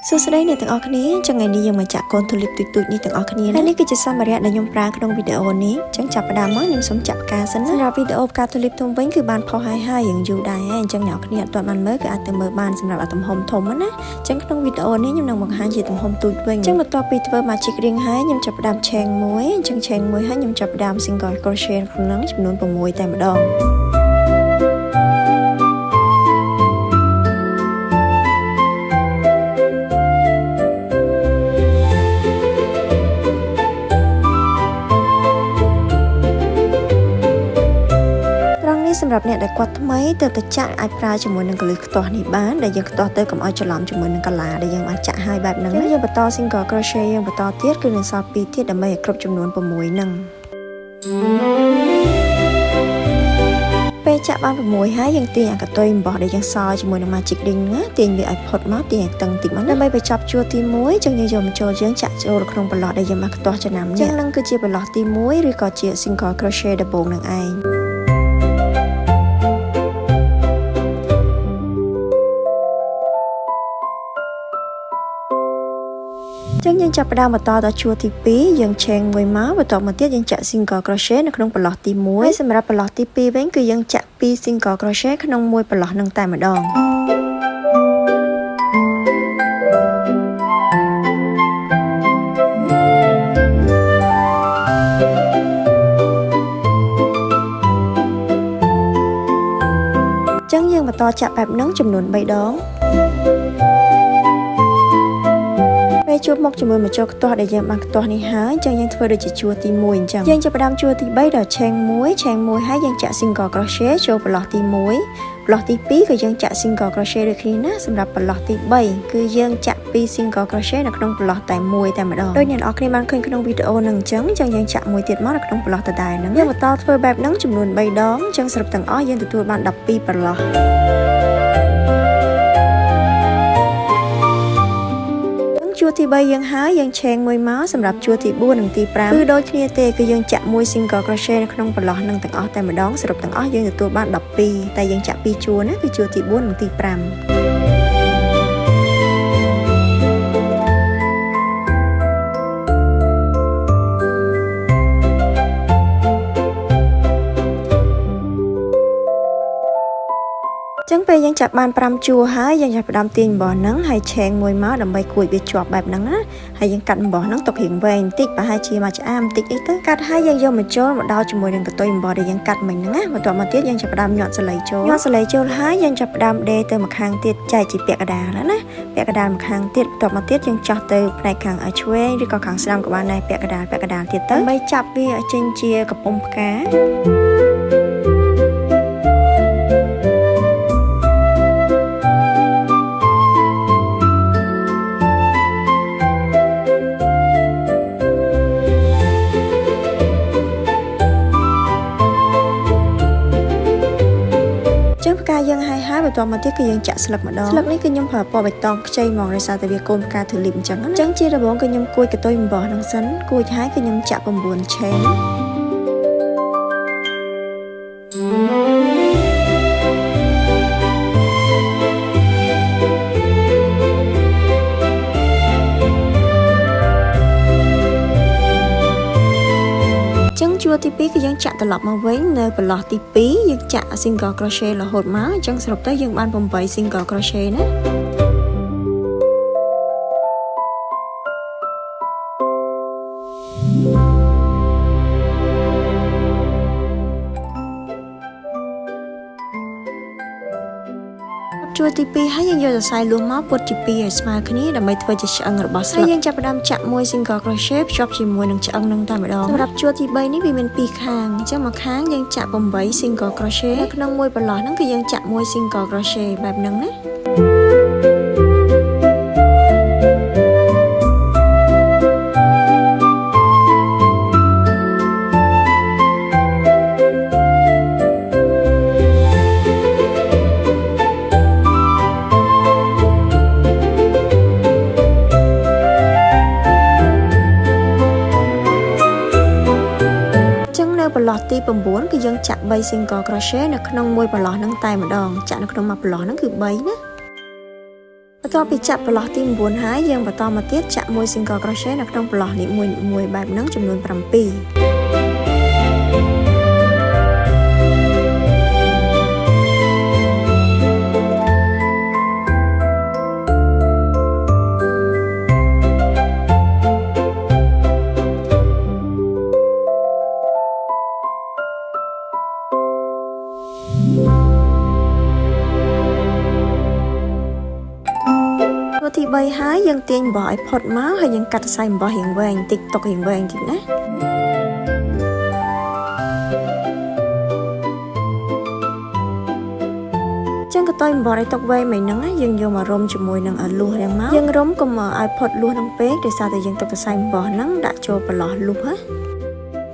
សួស្តីអ្នកទាំងអស់គ្នាចឹងថ្ងៃនេះយើងមកចាក់កូនទូលីបទូចៗនេះទាំងអស់គ្នាហើយនេះគឺជាសម្ភារៈដែលខ្ញុំប្រើក្នុងវីដេអូនេះចឹងចាប់ផ្ដើមមកខ្ញុំសូមចាក់ផ្កាសិនណាសម្រាប់វីដេអូផ្កាទូលីបធំវិញគឺបានផុសហើយយើងយូរដែរអញ្ចឹងអ្នកគ្នាអត់ទាន់បានមើលគឺអាចទៅមើលបានសម្រាប់ទំហំធំណាចឹងក្នុងវីដេអូនេះខ្ញុំនឹងបង្ហាញជាទំហំទូចវិញចឹងបន្ទាប់ពីធ្វើ magic ring ហើយខ្ញុំចាប់ផ្ដើមឆេងមួយអញ្ចឹងឆេងមួយហើយខ្ញុំចាប់ផ្ដើម single crochet ក្នុងចំនួន6តែម្ដងសម្រាប់អ្នកដែលគាត់ថ្មីទៅចាក់អាចប្រើជាមួយនឹងកលឹះខ្ទាស់នេះបានដែលយើងខ្ទាស់ទៅកុំឲ្យច្រឡំជាមួយនឹងកាឡាដែលយើងបានចាក់ហើយបែបហ្នឹងយើងបន្ត single crochet យើងបន្តទៀតគឺនឹងសល់2ទៀតដើម្បីឲ្យគ្រប់ចំនួន6ហ្នឹងពេលចាក់បាន6ហើយយើងទាញអាកតុយអំបោះដែលយើងសល់ជាមួយនឹង magic ring ណាទាញវាឲ្យផុតមកទាញឲ្យតឹងតិចមកដើម្បីបញ្ចប់ជួរទី1ចឹងយើងយកមកចូលយើងចាក់ចូលក្នុងប្លោះដែលយើងបានខ្ទាស់ចំណាំនេះចឹងនឹងគឺជាប្លោះទី1ឬក៏ជា single crochet ដំបូងនឹងឯងចឹងយើងចាប់ផ្ដើមបន្តដល់ជួរទី2យើងឆេងមួយមកបន្ទាប់មកទៀតយើងចាក់ single crochet នៅក្នុងប្លោះទី1ហើយសម្រាប់ប្លោះទី2វិញគឺយើងចាក់2 single crochet ក្នុងមួយប្លោះនឹងតែម្ដងចឹងយើងបន្តចាក់បែបហ្នឹងចំនួន3ដងពេលជួបមកជាមួយមកចូលខ្ទាស់ដែលយើងបានខ្ទាស់នេះហើយអញ្ចឹងយើងធ្វើដូចជាជួរទី1អញ្ចឹងយើងចាប់ផ្ដើមជួរទី3ដល់ឆេងមួយហើយយើងចាក់ single crochet ចូលប្លោះទី1ប្លោះទី2គឺយើងចាក់ single crochet ដូចគ្នាណាសម្រាប់ប្លោះទី3គឺយើងចាក់2 single crochet នៅក្នុងប្លោះតែមួយតែម្ដងដូចអ្នកនរគ្នាបានឃើញក្នុងវីដេអូហ្នឹងអញ្ចឹងយើងចាក់មួយទៀតមកនៅក្នុងប្លោះដដែលហ្នឹងយើងបន្តធ្វើបែបហ្នឹងចំនួន3ដងអញ្ចឹងសរុបទាំងអស់យើងទទួលបាន12ប្លោះជួរទី3យើងហើយយើងឆេងមួយមកសម្រាប់ជួរទី4និងទី5គឺដូចគ្នាទេគឺយើងចាក់មួយ single crochet នៅក្នុងប្លោះនឹងទាំងអស់តែម្ដងសរុបទាំងអស់យើងទទួលបាន12តែយើងចាក់2ជួរណាគឺជួរទី4និងទី5ចឹងពេលយើងចាប់បាន5ជួរហើយយើងចាប់ផ្ដើមទាញអំបោះហ្នឹងហើយឆេងមួយមកដើម្បីគួចវាជាប់បែបហ្នឹងណាហើយយើងកាត់អំបោះហ្នឹងទុករៀងវែងបន្តិចប្រហែលជាមួយឆ្អាមបន្តិចអីទៅកាត់ហើយយើងយកមកចូលមកដោតជាមួយនឹងកតុយអំបោះដែលយើងកាត់មិញហ្នឹងណាបន្ទាប់មកទៀតយើងចាប់ផ្ដើមញាត់សលៃចូលហើយយើងចាប់ផ្ដើមដេរទៅម្ខាងទៀតចែកជាពាក់កណ្ដាលណាពាក់កណ្ដាលម្ខាងទៀតបន្ទាប់មកទៀតយើងចោះទៅផ្នែកខាងឆ្វេងឬក៏ខាងស្ដាំក៏បានដែរពាក់កណ្ដាលទៀតទៅដើម្បីចាប់វាឲ្យចេញជាកំប៉ុងផ្កាយើងហើយបន្ទាប់មកទៀតគឺយើងចាក់ស្លឹកម្ដងស្លឹកនេះគឺខ្ញុំប្រើពណ៌បៃតងខ្ចីហ្មងដោយសារតែវាកូនផ្កាទូលីបអញ្ចឹងជាដំបូងគឺខ្ញុំគួចកតុយអំបោះហ្នឹងសិនគួចហើយគឺខ្ញុំចាក់9ឆេងជួរទី2គឺយើងចាក់ត្រឡប់មកវិញនៅប្លោះទី2យើងចាក់ single crochet រហូតមកអញ្ចឹងសរុបទៅយើងបាន8 single crochet ណាជួរទី2ហើយយើងយកសរសៃលួសមកពុតជា2ឲ្យស្មើគ្នាដើម្បីធ្វើជាឆ្អឹងរបស់ស្លឹកហើយយើងចាប់ផ្ដើមចាក់មួយ single crochet ភ្ជាប់ជាមួយនឹងឆ្អឹងនឹងតែម្ដងសម្រាប់ជួរទី3នេះវាមាន2ខាងអញ្ចឹងមួយខាងយើងចាក់8 single crochet នៅក្នុងមួយប្លោះហ្នឹងគឺយើងចាក់មួយ single crochet បែបហ្នឹងណាប្លោះទី9គឺយើងចាក់3 single crochet នៅក្នុងមួយប្លោះហ្នឹងតែម្ដងចាក់នៅក្នុងមួយប្លោះហ្នឹងគឺ3ណា បន្ បន្ទាប់ពីចាក់ប្រឡោះទី9ហើយយើងបន្តមកទៀតចាក់មួយ single crochet នៅក្នុងប្រឡោះនីមួយបែបហ្នឹងចំនួន7ទី3ហើយយើងទាញអំបោះឲ្យផុតមកហើយយើងកាត់ខ្សែអំបោះរៀងវែងតិចទុករៀងវែងតិចណាចឹងក៏តើអំបោះឲ្យទុកវែងមិនហ្នឹងយើងយកមករុំជាមួយនឹងលួសរៀងមកយើងរុំកុំឲ្យផុតលួសនឹងពេកដោយសារតែយើងទុកខ្សែអំបោះហ្នឹងដាក់ចូលប្រឡោះលួស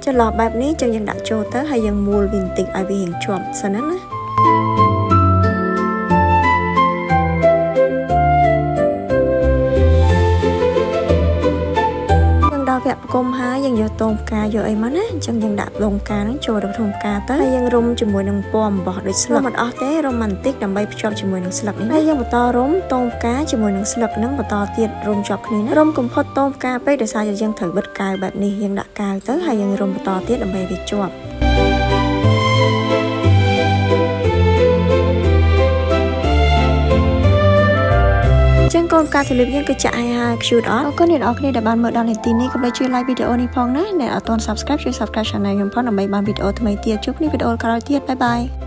ចន្លោះបែបនេះចឹងយើងដាក់ចូលទៅហើយយើងមួលវាបន្តិចឲ្យវារៀងជាប់សិនណាវគ្គគុំហើយយើងយកតងផ្កាយកអីមកណាអញ្ចឹងយើងដាក់លងផ្កាហ្នឹងចូលទៅក្នុងផ្កាទៅហើយយើងរុំជាមួយនឹងពណ៌អំបោះដូចស្លឹកមិនអស់ទេរុំបន្តិចដើម្បីភ្ជាប់ជាមួយនឹងស្លឹកនេះហើយយើងបន្តរុំតងផ្កាជាមួយនឹងស្លឹកហ្នឹងបន្តទៀតរុំជាប់គ្នាណារុំកុំផុតតងផ្កាពេកដោយសារយើងត្រូវបិទកាវបែបនេះយើងដាក់កាវទៅហើយយើងរុំបន្តទៀតដើម្បីវាជាប់ចឹងកូនការទម្លាប់យើងគឺចាក់ឲ្យហើយ cute អត់អរគុណអ្នកនរគ្នាដែលបានមើលដល់នាទីនេះកុំភ្លេចជួយ like វីដេអូនេះផងណាអ្នកអត់ទាន់ subscribe ជួយ subscribe channel ខ្ញុំផងដើម្បីបានវីដេអូថ្មីទៀតជួបគ្នាវីដេអូក្រោយទៀតបាយបាយ